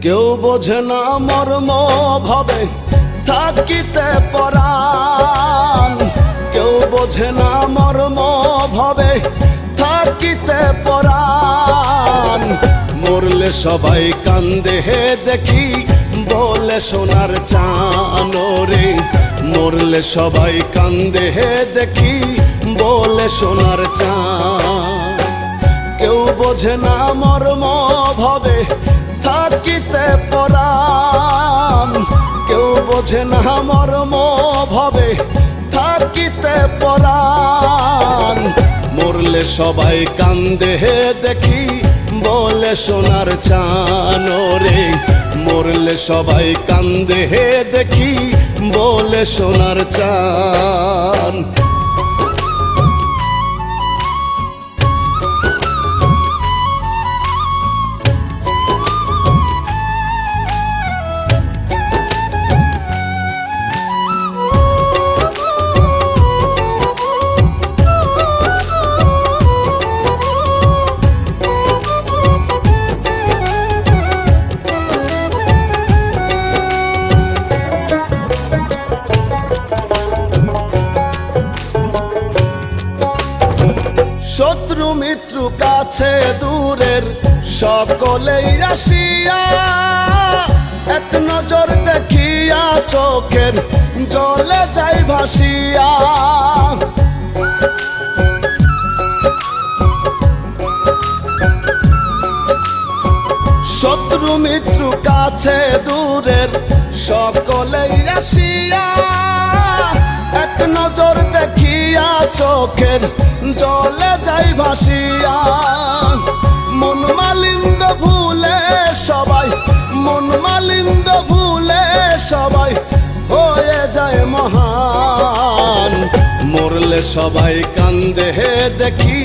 কেউ বোঝে না মর্ম ভাবে থাকিতে পরাণ, কেউ বোঝে না মর্ম ভাবে থাকিতে পরাণ। মরলে সবাই কান্দে দেখি বলে সোনার চান রে, মরলে সবাই কান্দে দেখি বলে সোনার চান। কেউ বোঝে না মর্ম ভাবে থাকিতে পরাণ, কেউ বোঝে না মর্ম ভাবে থাকিতে পরাণ। মরলে সবাই কান্দে দেখি বলে সোনার চান রে, মরলে সবাই কান্দে দেখি বলে সোনার চান। শত্রু মিত্র কাছে দূরের সকলেই আসিয়া, এক নজর দেখিয়া চোখের জলে যাই ভাসিয়া। শত্রু মিত্র কাছে দূরের সকলেই আসিয়া, এক নজর দেখিয়া চোখের জলে যাই ভাসিয়া। মন মালিন্দ ভুলে সবাই, মন মালিন্দ ভুলে সবাই হয়ে যায় মহান। মরলে সবাই কান্দে দেখি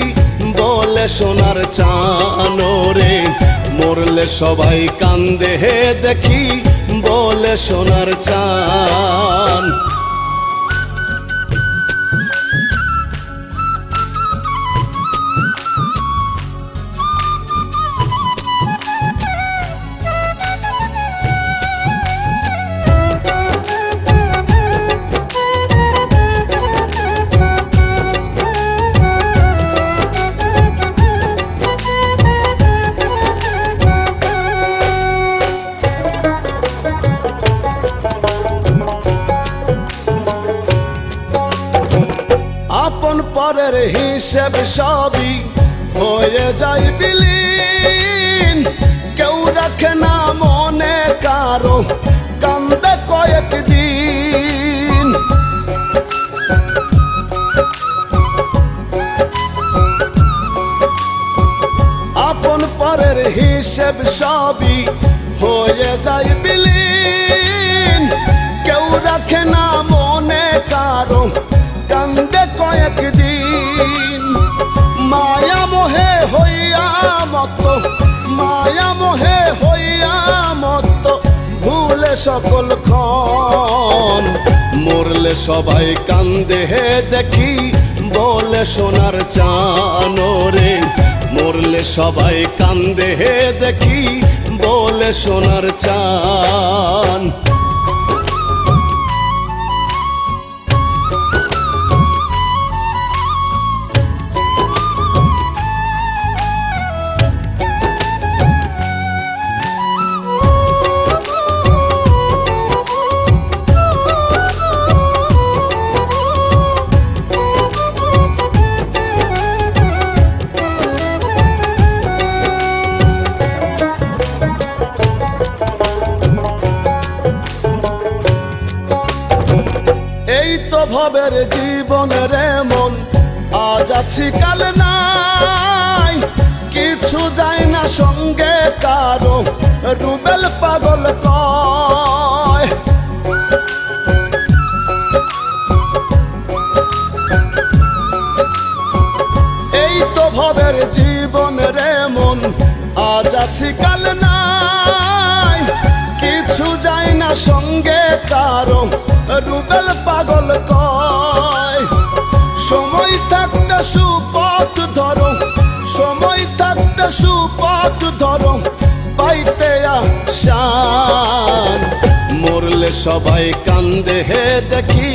বলে সোনার চান রে, মরলে সবাই কান্দে দেখি বলে সোনার চান। আপন পরের হিসেব সবই হয়ে যায় বিলীন, কেউ রাখে না মনে কারো কান্দে কয়েকদিন। আপন পরের হিসেব সবই হয়ে যায় বিলীন, কেউ রাখে না মনে কারো কান্দে কয়েকদিন। মায়া মোহে হইয়া মত, মায়া মোহে হইয়া মত ভুলে সকল ক্ষণ। মরলে সবাই কান্দে দেখি বলে সোনার চান রে, মরলে সবাই কান্দে দেখি বলে সোনার চান। এই তো ভবের জীবন রে মন, আজ আছি কাল নাই, কিছু যায় না সঙ্গে কারো রুবেল পাগল কয়। এই তো ভবের জীবন রে মন, আজ আছি কাল নাই, কিছু যায় না সঙ্গে কারো রুবেল পাগল কয়। সময় থাকতে সুপথ ধরো, সময় থাকতে সুপথ ধরো, পাইতে শান। মরলে সবাই কান্দে হে দেখি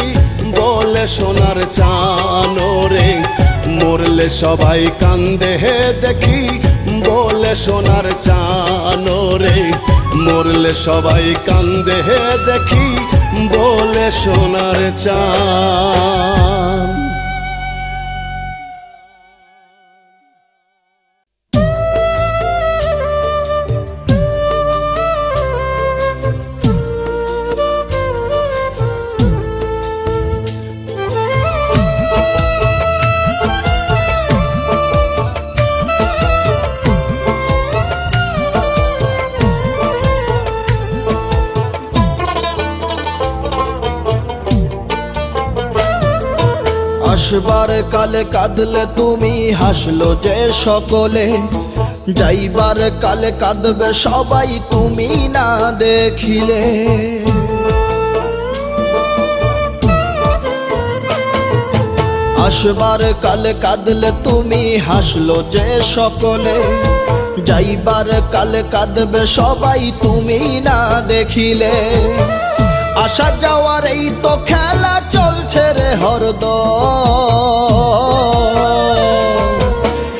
বলে সোনার চান রে। মরলে সবাই কান্দে হে দেখি বলে সোনার চান রে। মরলে সবাই কান্দে হে দেখি বলে সোনার চান। আসবার কালে কাঁদলে তুমি হাসলো যে সকলে, যাইবার কালে কাঁদবে সবাই তুমি না দেখিলে। আসবার কালে কাঁদলে তুমি হাসলো যে সকলে, যাইবার কালে কাঁদবে সবাই তুমি না দেখিলে। আসা যাওয়ার এই তো খেলা চলছে রে হরদম।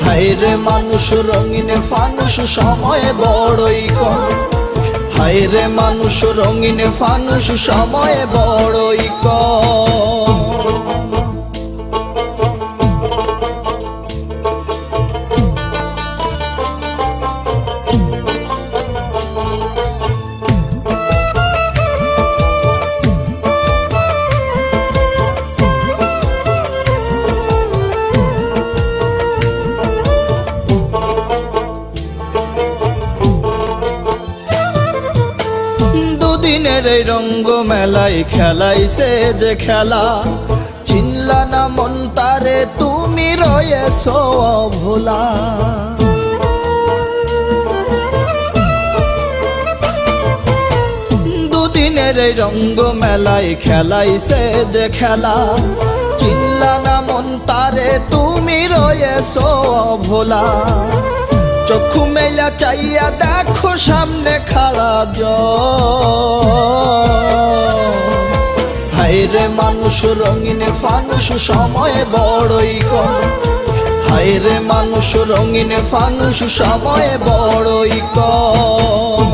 হায়রে মানুষ রঙিন ফানুষ সময় বড়ই কম। হায়রে মানুষ রঙিন ফানুষ সময় বড়ই কম। দুদিনের এই রঙ্গ মেলায় খেলাইছে যে খেলা, চিনলা না মন তারে তুমি রয়েছো অভোলা। দুদিনের এই রঙ্গ মেলায় খেলাইছে যে খেলা, চিনলা না মন তারে তুমি রয়েছো অভোলা। চক্ষু মেলা চাইয়া দেখো সামনে খাড়া হায়রে মানুষ রঙিন ফানুষ সময় বড়ই কম। হায়রে মানুষ রঙিন ফানুষ সময় বড়ই কম।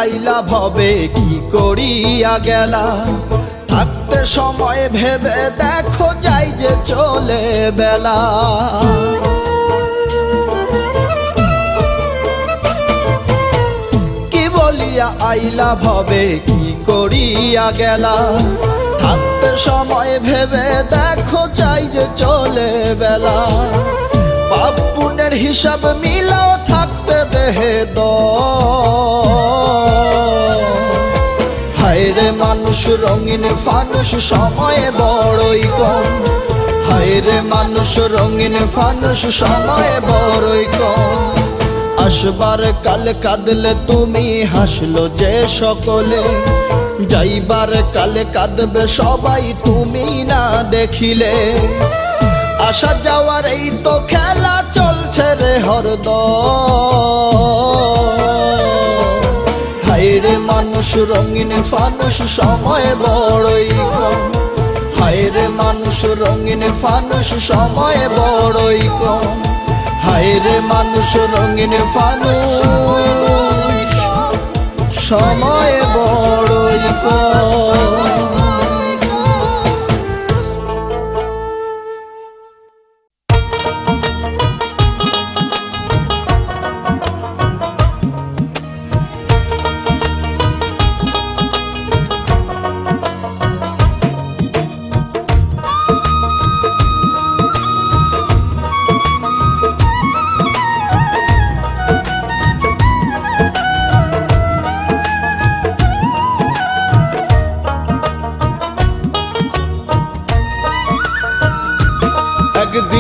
আইলা ভবে কি করিয়া গেলা, থাকতে সময় ভেবে দেখো যাই যে চলে বেলা। কি বলিয়া আইলা ভবে কি করিয়া গেলা, থাকতে সময় ভেবে দেখো যাই যে চলে বেলা। পাপ পুণ্যের হিসাব মিলাও থাকতে দেহে হায়রে মানুষ রঙিন ফানুষ সময় বড়ই কম। হায়রে মানুষ রঙিন ফানুষ সময় বড়ই কম। আসবার কালে কাঁদলে তুমি হাসলো যে সকলে, যাইবার কালে কাঁদবে সবাই তুমি না দেখিলে। আসা যাওয়ার এই তো খেলা চলছে রে হরদম। হায়রে মানুষ রঙিন ফানুষ সময় বড়ই কম। হায়রে মানুষ রঙিন ফানুষ সময় বড়ই কম। হায়রে মানুষ রঙিন ফানুষ সময় বড়ই কম।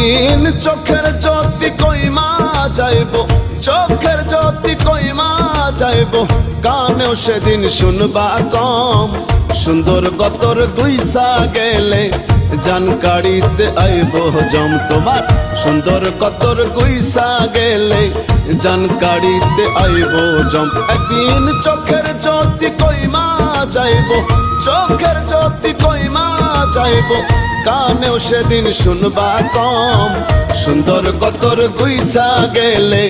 একদিন চোখের জ্যোতি কইমা যাইব, চোখের জ্যোতি কইমা যাইব, কানেও সেদিন শুনবা কম। সুন্দর গতর গুইসা গেলে জানকারিতে আইব জম তোমার, সুন্দর গতর গুইসা গেলে জানকারিতে আইব জম। একদিন চোখের জ্যোতি কইমা যাইব, চোখের জ্যোতি কইমা যাইব, কানেও সেদিন শুনবা কম। সুন্দর গতর গুইসা গেলে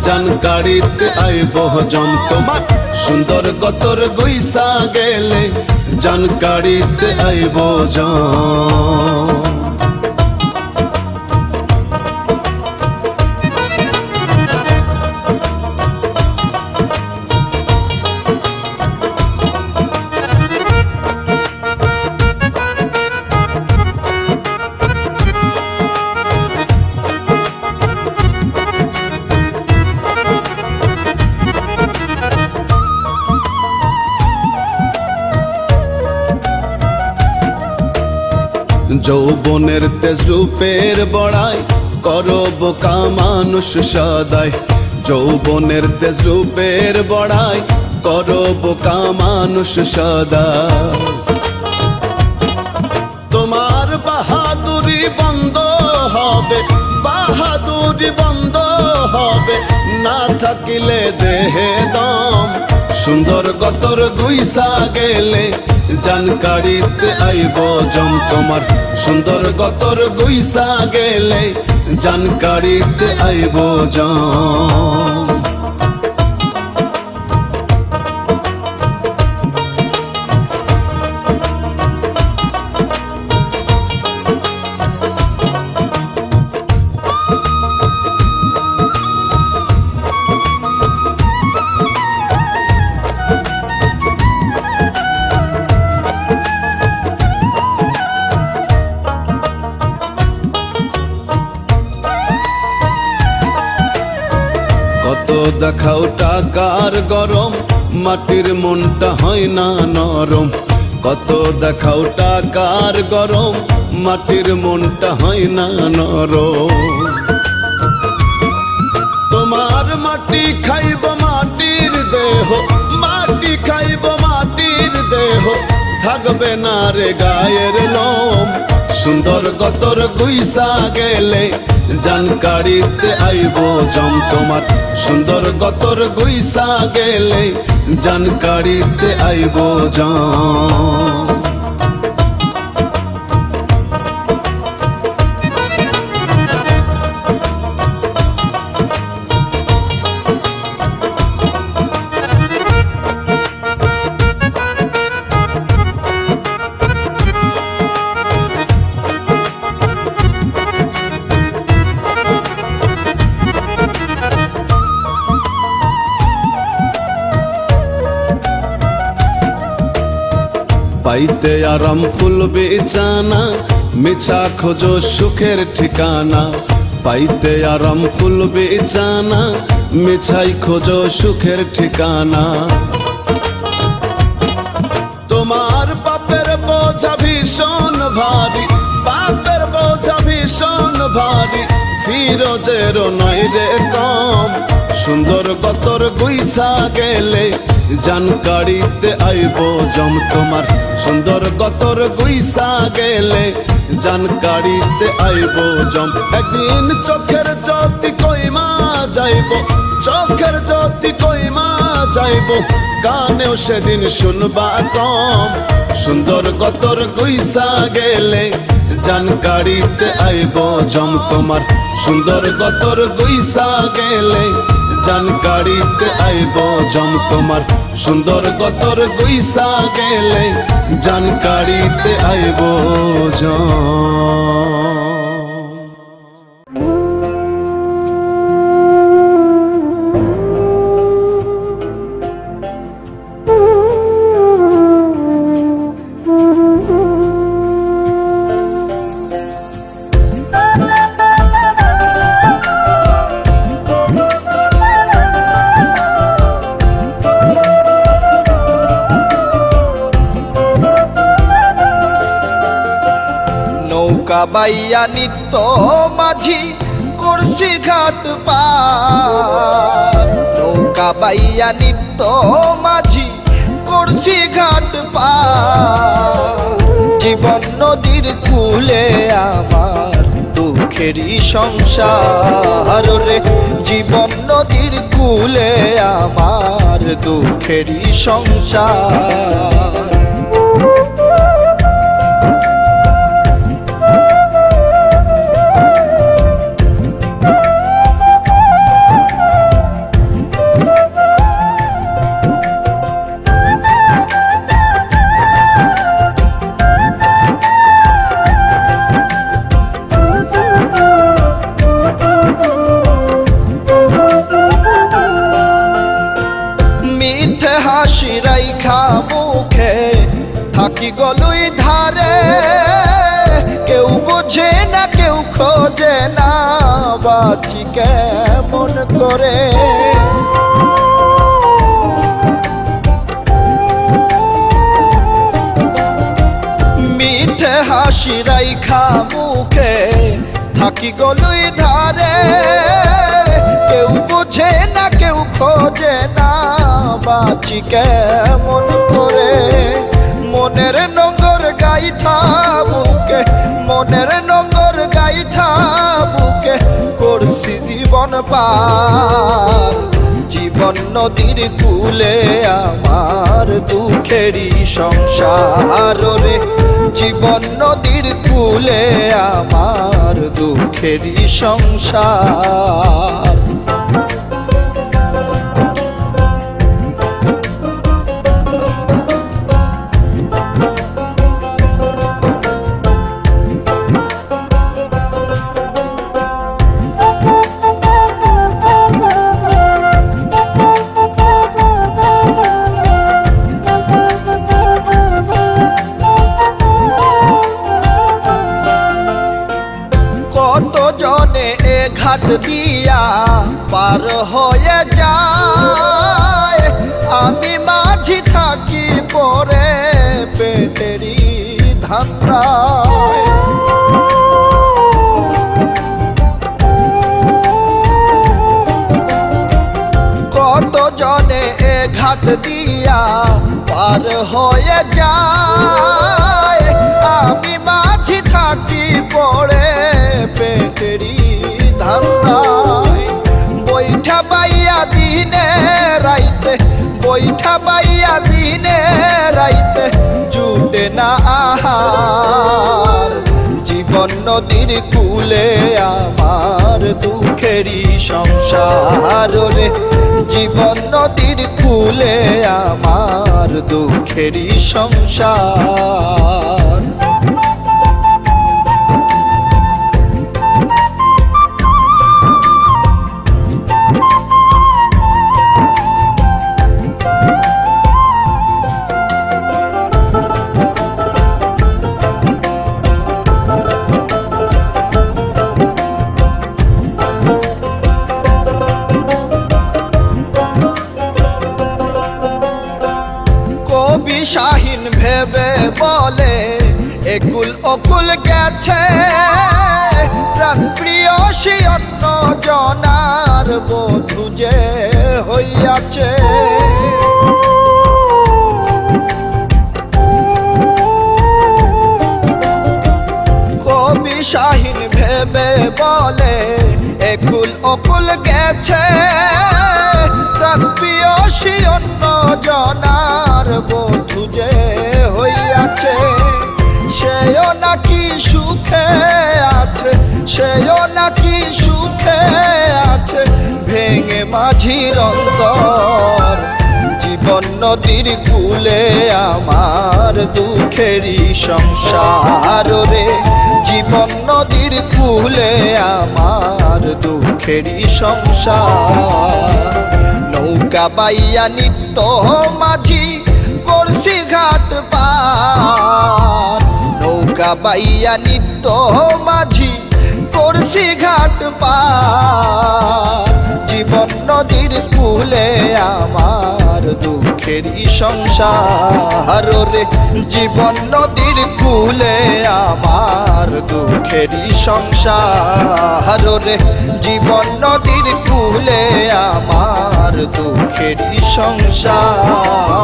জানকারিতে আইব জম তোমার, সুন্দর গতর গুইসা গেলে জানকারিতে আইব জম। যৌবনের তেজ রূপের বড়াই করো বোকা মানুষ সদাই, যৌবনের তেজ রূপের বড়াই করো বোকা মানুষ সদাই। তোমার বাহাদুরি বন্ধ হবে, বাহাদুরি বন্ধ হবে, না থাকিলে দেহে দম। সুন্দর গতর গুইসা গেলে জানকারিতে আইব জম তোমার, সুন্দর গতর গুইসা গেলে জানকারিতে আইব জম। দেখাও টাকার গরম, মাটির মনটা হয় না নরম। কত দেখাও টাকার গরম, মাটির মনটা হয় না নরম। তোমার মাটি খাইব মাটির দেহ, মাটি খাইব মাটির দেহ, থাকবে না রে গায়ের লোম। সুন্দর গতর গুইসা গেলে জানকারিতে আইব জম তোমার, সুন্দর গতর গুইসা গেলে জানকারিতে আইব জম। পাইতে আরাম ফুল বেচানা, মিছা খোঁজো সুখের ঠিকানা। পাইতে আরাম ফুল বেচানা, মিছাই খোঁজো সুখের ঠিকানা। তোমার পাপের বোঝা ভীষণ ভারী, পাপের বোঝা ভীষণ ভারী, ফিরোজেরও নয় রে কম। সুন্দর গতর গুইছা গেলে জানকারিতে আইব জম তোমার, সুন্দর গতর গুইসা গেলে জানকারিতে আইব জম। একদিন চোখের জ্যোতি কইমা যাইব, চোখের জ্যোতি কইমা যাইব, কানেও সেদিন শুনবা কম। সুন্দর গতর গুইসা গেলে জানকারিতে আইব জম তোমার, সুন্দর গতর গুইসা গেলে জানকারিতে আইব জম তোমার, সুন্দর গতর গুইসা গেলে জানকারিতে আইব জম। বাইয়া নিত্য মাঝি করছি ঘাট পার। নৌকা বাইয়া নিত্য মাঝি করছি ঘাট পার। জীবন নদীর কূলে আমার দুঃখেরই সংসার রে। জীবন নদীর কূলে আমার দুঃখেরই সংসার। মিথ্যে হাসি রাইখা মুখে থাকি গলুই ধারে। কেউ বোঝে না কেউ খোঁজে না বাঁচি কেমন করে। মিথ্যে হাসি রাইখা মুখে থাকি গলুই ধারে। কেউ বোঝে না কেউ খোঁজে না বাঁচি কেমন করে। মনের নগর গাইথা বুকে, মনের নগর গাইথা বুকে করছি জীবন পার। জীবন নদীর কূলে আমার দুঃখেরই সংসার রে। জীবন নদীর কূলে আমার দুঃখেরই সংসার। কত জনে এ ঘাট দিয়া পার হয়ে যায়। আমি মাঝি থাকি পরে পেটেরই ধান্দায়। কত জনে এ ঘাট দিয়া পার হয়ে যায়। আমি মাঝি থাকি পড়ে পেটেরই ধান্দায়। বৈঠা বাইয়া দিনে রাইতে, বৈঠা বাইয়া দিনে রাইতে জুটে না আহার। জীবন নদীর কূলে আমার দুঃখেরই সংসার রে। জীবন নদীর কূলে আমার দুঃখেরই সংসার। কবি শাহিন ভেবে বলে একুল অকুল গেছে। প্রাণ প্রিয় সে অন্য জনার বধূ যে হইয়াছে। কবি শাহিন ভেবে বলে একুল অকুল গেছে। প্রাণ প্রিয় সে অন্য জনার বধূ যে হইয়াছে। সেও নাকি সুখে আছে, সেও নাকি সুখে আছে ভেঙে মাঝির অন্তর। জীবন নদীর কূলে আমার দুঃখেরই সংসার রে। জীবন নদীর কূলে আমার দুঃখেরই সংসার। নৌকা বাইয়া নিত্য মাঝি করছি ঘাট পার। নৌকা বাইয়া নিত্য মাঝি করছি ঘাট পার। জীবন নদীর কূলে আমার দুঃখ দুঃখেরই সংসার রে জীবন নদীর কূলে আমার দুঃখেরই সংসার রে জীবন নদীর কূলে আমার দুঃখেরই সংসার।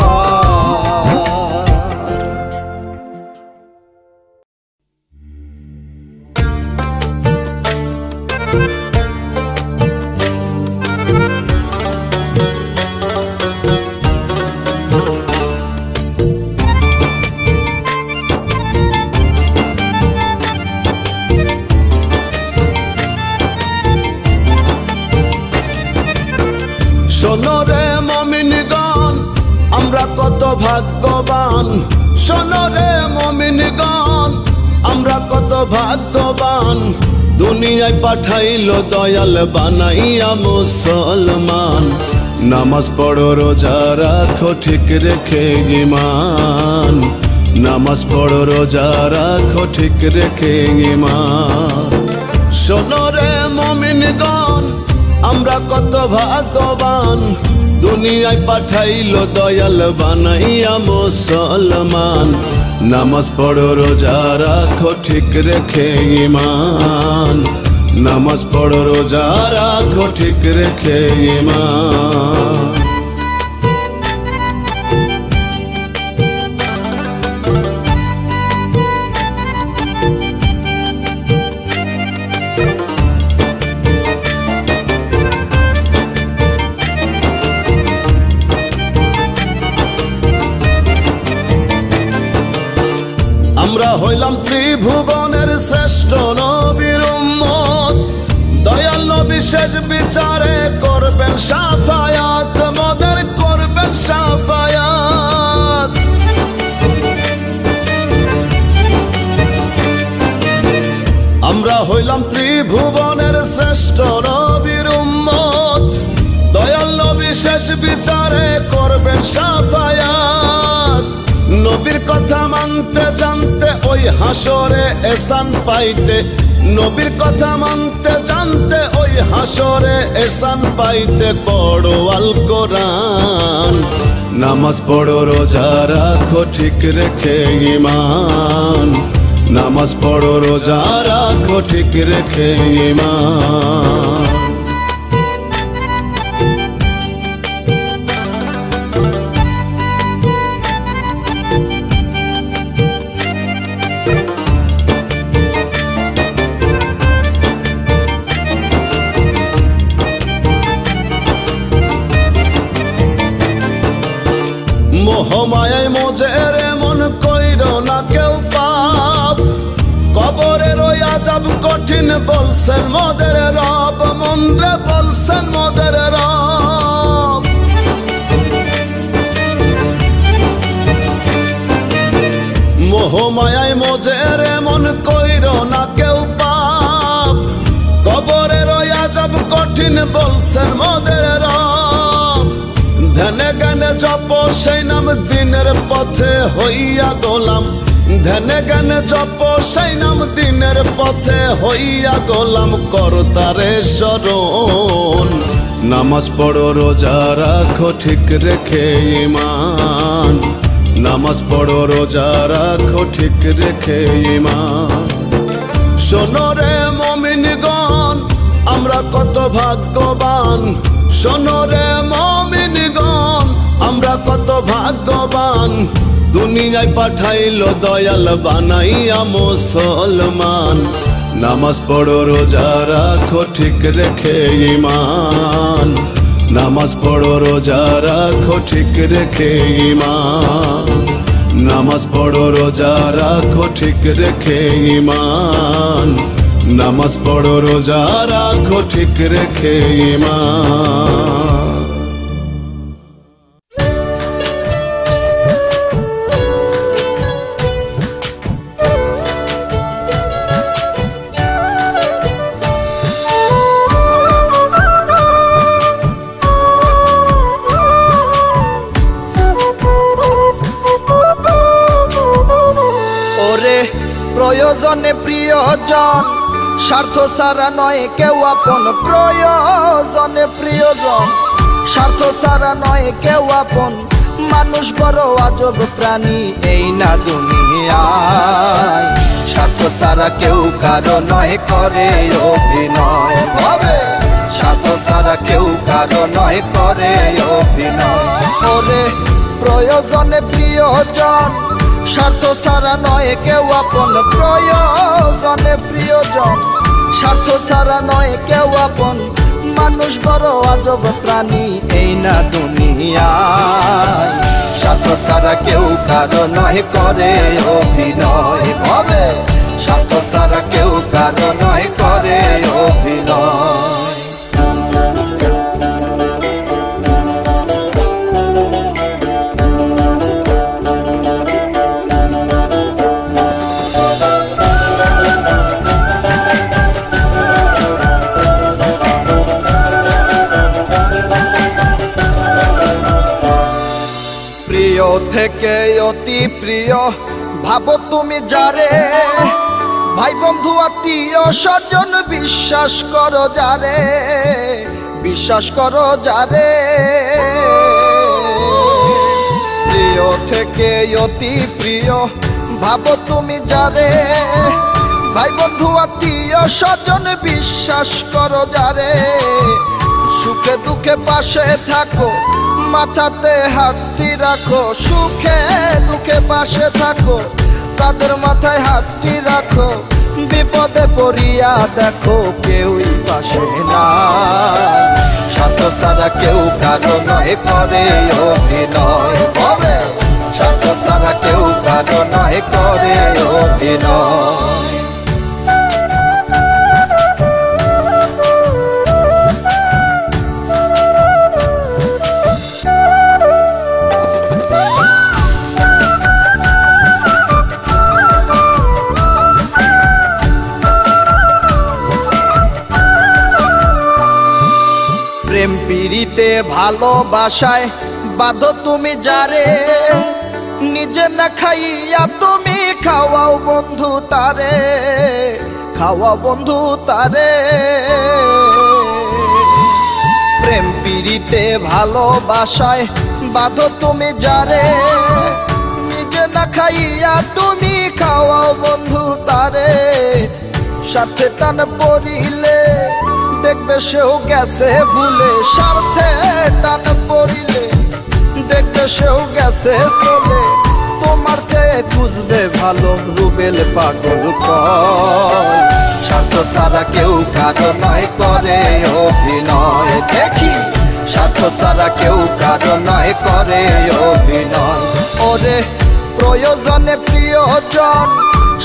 শোনো রে মুমিনগণ আমরা কত ভাগ্যবান, শোনো রে মুমিনগণ আমরা কত ভাগ্যবান, দুনিয়ায় পাঠাইলো দয়াল বানাইয়া মুসলমান। নামাজ পড়ো রোজা রাখো ঠিক রেখে ঈমান, নামাজ পড়ো রোজা রাখো ঠিক রেখে ঈমান। শোনো রে মুমিনগণ আমরা কত ভাগ্যবান, দুনিয়ায় পাঠাইলো দয়াল বানাইয়া মুসলমান। নামাজ পড়ো রোজা রাখো ঠিক রেখে ঈমান, নামাজ পড়ো রোজা রাখো ঠিক রেখে ঈমান। আমরা হইলাম ত্রিভুবনের শ্রেষ্ঠ নবীর উম্মত, দয়াল নবী শেষ বিচারে করবেন শাফায়াত, মোদের করবেন শাফায়াত। আমরা হইলাম ত্রিভুবনের শ্রেষ্ঠ নবীর উম্মত, দয়াল নবী শেষ বিচারে করবেন শাফায়াত। নবীর কথা মানতে জানতে ওই হাসরে এহসান পাইতে, নবীর কথা মানতে জানতে ওই হাসরে এহসান পাইতে পড়ো আল কোরআন। নামাজ পড়ো রোজা রাখো ঠিক রেখে ঈমান, নামাজ পড়ো রোজা রাখো ঠিক রেখে ঈমান। মোহমায়ায় মোজের এমন কইরো না কেউ পাপ, কবরের ওই আযাব কঠিন বলছেন মোদের রব, মনরে বলছেন মোদের রব। মোহমায়ায় মোজের এমন কইরো না কেউ পাপ, কবরের ওই আযাব কঠিন বলছেন মোদের রব। ধ্যানে জ্ঞানে জপ সেই নাম দিনের পথে হইয়া গোলাম, ধ্যানে জ্ঞানে জপ সেই নাম দিনের পথে হইয়া গোলাম, করতারে শরণ। নামাজ পড়ো রোজা রাখো ঠিক রেখে ঈমান, নামাজ পড়ো রোজা রাখো ঠিক রেখে ঈমান। শোনো রে মুমিনগণ আমরা কত ভাগ্যবান, শোনো রে মুমিনগণ আমরা কত ভাগ্যবান, দুনিয়ায় পাঠাইলো দয়াল বানাইয়া মুসলমান। নামাজ পড়ো রোজা রাখো ঠিক রেখে ঈমান, নামাজ পড়ো রোজা রাখো ঠিক রেখে ঈমান, নামাজ পড়ো রোজা রাখো ঠিক রেখে ঈমান, নামাজ পড়ো রোজা রাখো ঠিক রেখে ঈমান। প্রয়োজনে প্রিয়জন স্বার্থ ছাড়া নয় কেউ আপন, প্রয়োজনে প্রিয়জন স্বার্থ ছাড়া নয় কেউ আপন, মানুষ বড় আজব প্রাণী এই না দুনিয়ায়। স্বার্থ ছাড়া কেউ কারো নয় করে অভিনয়, ভাবে স্বার্থ ছাড়া কেউ কারো নয় করে অভিনয়। ওরে প্রয়োজনে প্রিয়জন, স্বার্থ ছাড়া নয় কেউ আপন। প্রয়োজনে প্রিয়জন, স্বার্থ ছাড়া নয় কেউ আপন। মানুষ বড় আজব প্রাণী এই না দুনিয়ায়। স্বার্থ ছাড়া কেউ কারো নয় করে অভিনয়, ভাবে স্বার্থ ছাড়া কেউ কারো নয় করে অভিনয়। প্রিয় থেকে অতি প্রিয় ভাবো তুমি যারে, ভাই বন্ধু আত্মীয় স্বজন বিশ্বাস করো যারে, বিশ্বাস করো যারে। প্রিয় থেকে অতি প্রিয় ভাবো তুমি যারে, ভাই বন্ধু আত্মীয় স্বজন বিশ্বাস করো যারে। সুখে দুঃখে পাশে থাকো, মাথাতে হাতটি রাখো। সুখে দুঃখে পাশে থাকো, তাদের মাথায় হাতটি রাখো। বিপদে পড়িয়া দেখো কেউই পাশে নাই। স্বার্থ ছাড়া কেউ কারো নয় করে অভিনয়, ভাবে স্বার্থ ছাড়া কেউ কারো নয় করে অভিনয়। প্রেম পিড়িতে ভালোবাসায় বাঁধো তুমি যারে, নিজে না খাইয়া তুমি খাওয়াও বন্ধু তারে, খাওয়াও বন্ধু তারে। প্রেম পিড়িতে ভালোবাসায় বাঁধো তুমি যারে, নিজে না খাইয়া তুমি খাওয়াও বন্ধু তারে। সাথে টান পড়িলে দেখবে সেও গেছে ভুলে, স্বার্থে টান পড়িলে দেখবে সেও গেছে চলে। তোমার চেয়ে বুঝবে ভালো রুবেল পাগল কয়। স্বার্থ ছাড়া কেউ কারো নয় করে অভিনয়, দেখি স্বার্থ ছাড়া কেউ কারো নয় করে অভিনয়। ওরে প্রয়োজনে প্রিয়জন,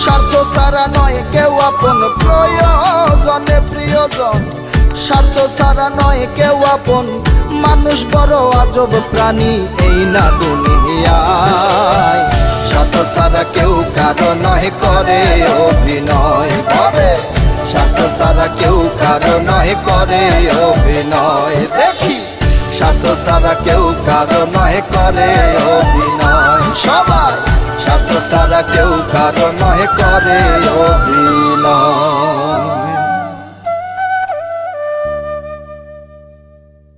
স্বার্থ ছাড়া নয় কেউ আপন। প্রয়োজনে প্রিয়জন, স্বার্থ ছাড়া নয় কেউ আপন। মানুষ বড় আজব প্রাণী এই না দুনিয়ায়। স্বার্থ ছাড়া কেউ কারো নয় করে অভিনয়, ভাবে স্বার্থ ছাড়া কেউ কারো নয় করে অভিনয়। দেখি স্বার্থ ছাড়া কেউ কারো নয় করে অভিনয়। সবাই স্বার্থ ছাড়া কেউ কারো নয় করে অভিনয়।